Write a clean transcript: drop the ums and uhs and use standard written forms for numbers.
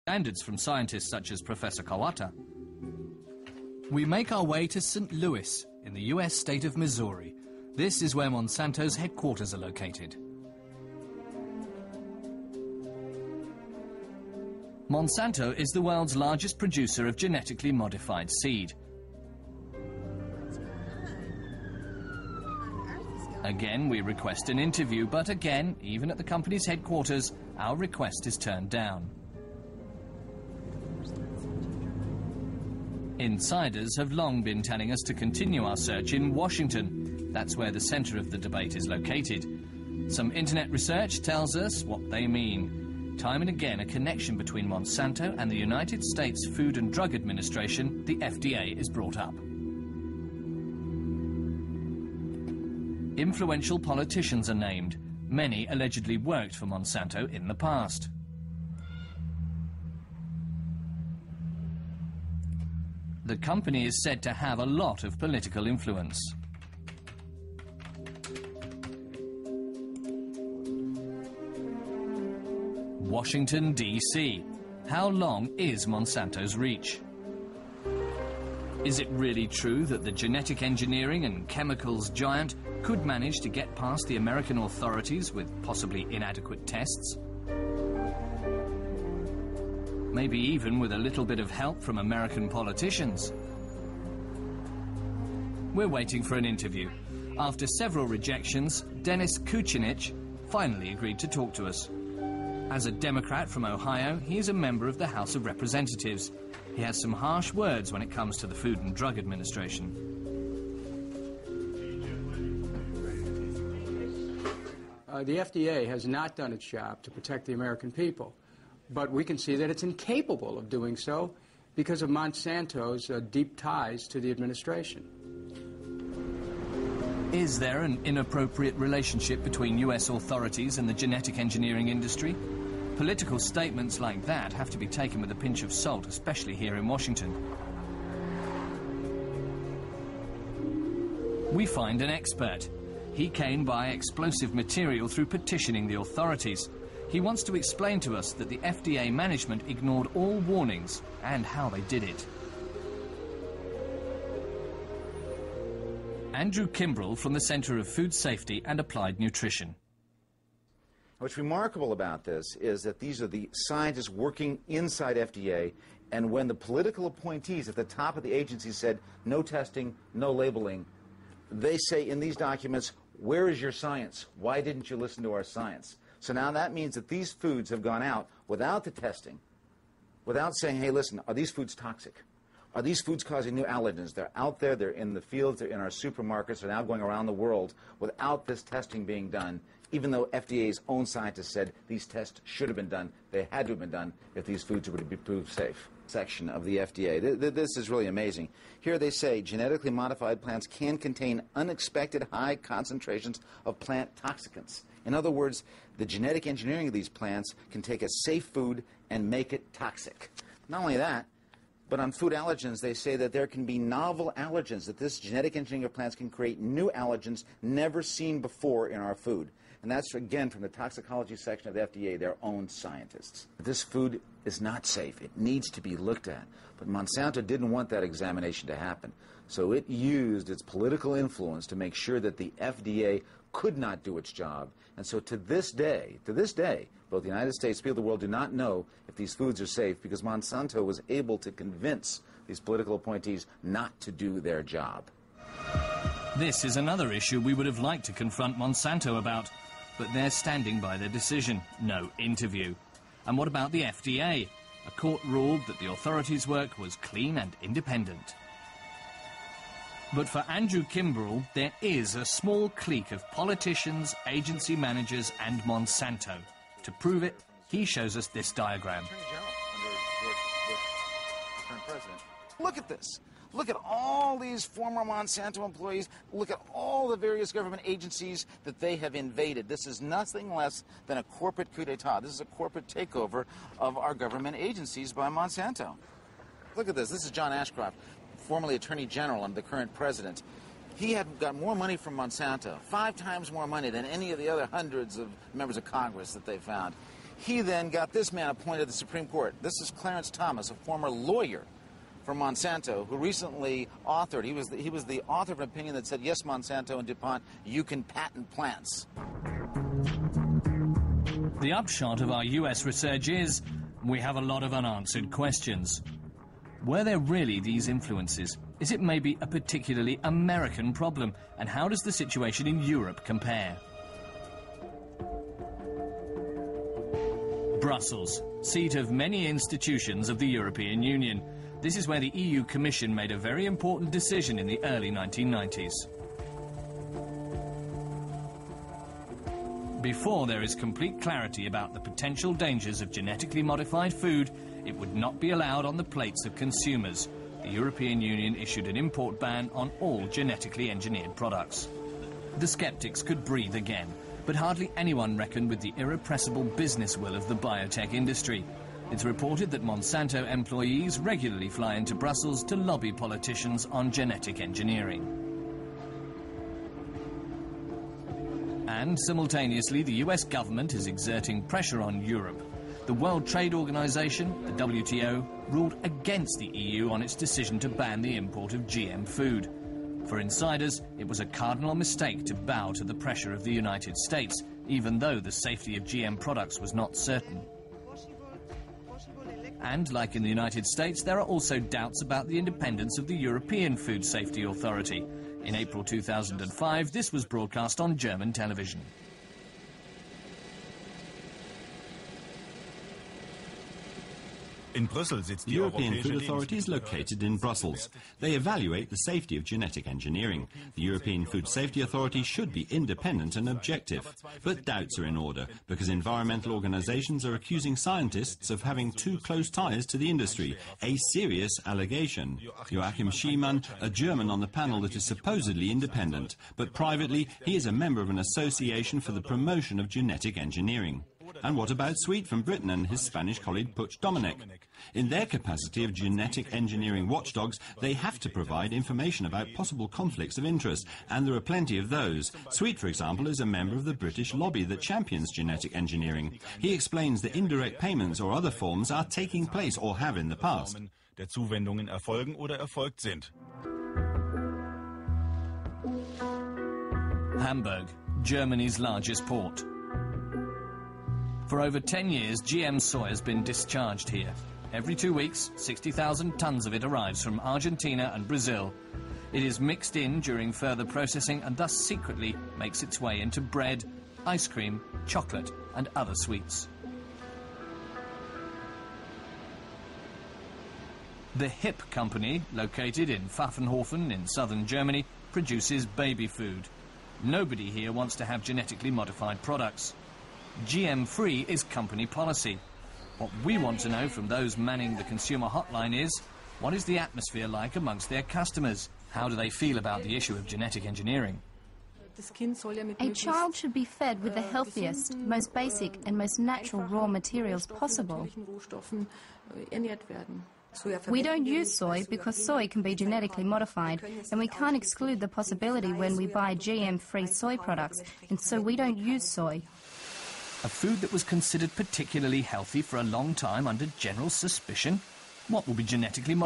standards from scientists such as Professor Kawata. We make our way to St. Louis, in the US state of Missouri. This is where Monsanto's headquarters are located. Monsanto is the world's largest producer of genetically modified seed. Again, we request an interview, but again, even at the company's headquarters, our request is turned down. Insiders have long been telling us to continue our search in Washington. That's where the center of the debate is located. Some internet research tells us what they mean. Time and again, a connection between Monsanto and the United States Food and Drug Administration, the FDA, is brought up. Influential politicians are named. Many allegedly worked for Monsanto in the past. The company is said to have a lot of political influence. Washington, D.C. How long is Monsanto's reach? Is it really true that the genetic engineering and chemicals giant could manage to get past the American authorities with possibly inadequate tests? Maybe even with a little bit of help from American politicians. We're waiting for an interview. After several rejections, Dennis Kucinich finally agreed to talk to us. As a Democrat from Ohio, he's a member of the House of Representatives. He has some harsh words when it comes to the Food and Drug Administration. The FDA has not done its job to protect the American people, but we can see that it's incapable of doing so because of Monsanto's deep ties to the administration. Is there an inappropriate relationship between US authorities and the genetic engineering industry? Political statements like that have to be taken with a pinch of salt, especially here in Washington. We find an expert. He came by explosive material through petitioning the authorities. He wants to explain to us that the FDA management ignored all warnings and how they did it. Andrew Kimbrell from the Center of Food Safety and Applied Nutrition. What's remarkable about this is that these are the scientists working inside FDA, and when the political appointees at the top of the agency said no testing, no labeling, they say in these documents, where is your science? Why didn't you listen to our science? So now that means that these foods have gone out without the testing, without saying, hey, listen, are these foods toxic? Are these foods causing new allergens? They're out there, they're in the fields, they're in our supermarkets, they're now going around the world without this testing being done, even though FDA's own scientists said these tests should have been done, they had to have been done if these foods were to be proved safe. Section of the FDA. This is really amazing. Here they say genetically modified plants can contain unexpected high concentrations of plant toxicants. In other words, the genetic engineering of these plants can take a safe food and make it toxic. Not only that, but on food allergens, they say that there can be novel allergens, that this genetic engineering of plants can create new allergens never seen before in our food. And that's, again, from the toxicology section of the FDA, their own scientists. This food is not safe. It needs to be looked at. But Monsanto didn't want that examination to happen. So it used its political influence to make sure that the FDA could not do its job. And so to this day, both the United States and people of the world do not know if these foods are safe because Monsanto was able to convince these political appointees not to do their job. This is another issue we would have liked to confront Monsanto about, but they're standing by their decision. No interview. And what about the FDA? A court ruled that the authorities' work was clean and independent. But for Andrew Kimbrell, there is a small clique of politicians, agency managers, and Monsanto. To prove it, he shows us this diagram. Look at this. Look at all these former Monsanto employees. Look at all the various government agencies that they have invaded. This is nothing less than a corporate coup d'etat. This is a corporate takeover of our government agencies by Monsanto. Look at this. This is John Ashcroft, formerly Attorney General and the current president. He had got more money from Monsanto, 5 times more money than any of the other hundreds of members of Congress that they found. He then got this man appointed to the Supreme Court. This is Clarence Thomas, a former lawyer from Monsanto, who recently authored, he was the author of an opinion that said, yes, Monsanto and DuPont, you can patent plants. The upshot of our US research is we have a lot of unanswered questions. Were there really these influences? Is it maybe a particularly American problem? And how does the situation in Europe compare? Brussels, seat of many institutions of the European Union. This is where the EU Commission made a very important decision in the early 1990s. Before there is complete clarity about the potential dangers of genetically modified food, it would not be allowed on the plates of consumers. The European Union issued an import ban on all genetically engineered products. The skeptics could breathe again, but hardly anyone reckoned with the irrepressible business will of the biotech industry. It's reported that Monsanto employees regularly fly into Brussels to lobby politicians on genetic engineering. And simultaneously, the US government is exerting pressure on Europe. The World Trade Organization, the WTO, ruled against the EU on its decision to ban the import of GM food. For insiders, it was a cardinal mistake to bow to the pressure of the United States, even though the safety of GM products was not certain. And, like in the United States, there are also doubts about the independence of the European Food Safety Authority. In April 2005, this was broadcast on German television. The European Food Authority is located in Brussels. They evaluate the safety of genetic engineering. The European Food Safety Authority should be independent and objective. But doubts are in order, because environmental organizations are accusing scientists of having too close ties to the industry, a serious allegation. Joachim Schiemann, a German on the panel that is supposedly independent, but privately he is a member of an association for the promotion of genetic engineering. And what about Sweet from Britain and his Spanish colleague Puig Dominic? In their capacity of genetic engineering watchdogs, they have to provide information about possible conflicts of interest, and there are plenty of those. Sweet, for example, is a member of the British lobby that champions genetic engineering. He explains that indirect payments or other forms are taking place or have in the past. Hamburg, Germany's largest port. For over 10 years, GM soy has been discharged here. Every 2 weeks, 60,000 tons of it arrives from Argentina and Brazil. It is mixed in during further processing and thus secretly makes its way into bread, ice cream, chocolate and other sweets. The HIP company, located in Pfaffenhofen in southern Germany, produces baby food. Nobody here wants to have genetically modified products. GM-free is company policy. What we want to know from those manning the consumer hotline is, what is the atmosphere like amongst their customers? How do they feel about the issue of genetic engineering? A child should be fed with the healthiest, most basic and most natural raw materials possible. We don't use soy because soy can be genetically modified, and we can't exclude the possibility when we buy GM-free soy products, and so we don't use soy. A food that was considered particularly healthy for a long time under general suspicion? What will be genetically modified?